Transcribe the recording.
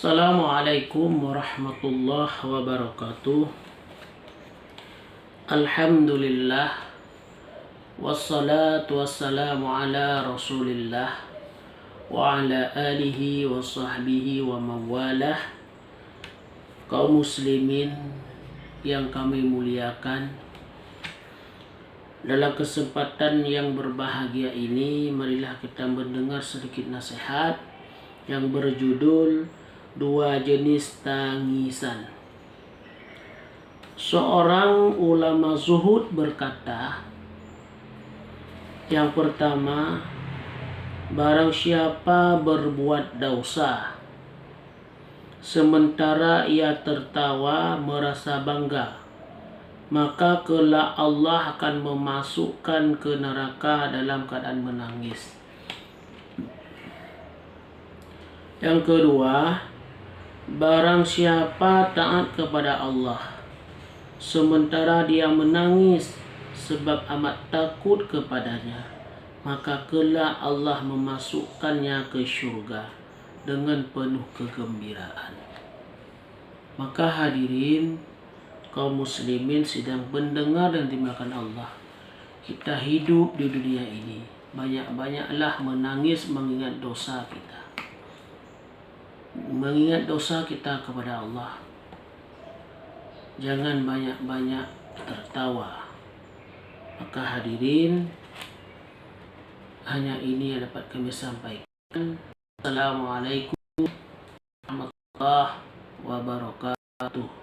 Assalamualaikum warahmatullahi wabarakatuh. Alhamdulillah, wassalatu wassalamu ala rasulillah wa ala alihi wa sahbihi wa mawalah. Kaum muslimin yang kami muliakan, dalam kesempatan yang berbahagia ini, marilah kita mendengar sedikit nasihat yang berjudul Dua Jenis Tangisan. Seorang ulama zuhud berkata, yang pertama, barang siapa berbuat dosa sementara ia tertawa merasa bangga, maka kelak Allah akan memasukkan ke neraka dalam keadaan menangis. Yang kedua, barang siapa taat kepada Allah sementara dia menangis sebab amat takut kepadanya, maka kelak Allah memasukkannya ke syurga dengan penuh kegembiraan. Maka hadirin kaum muslimin sedang mendengar dan dimakan Allah, kita hidup di dunia ini, banyak-banyaklah menangis mengingat dosa kita, mengingat dosa kita kepada Allah. Jangan banyak-banyak tertawa. Maka hadirin, hanya ini yang dapat kami sampaikan. Assalamualaikum warahmatullahi wabarakatuh.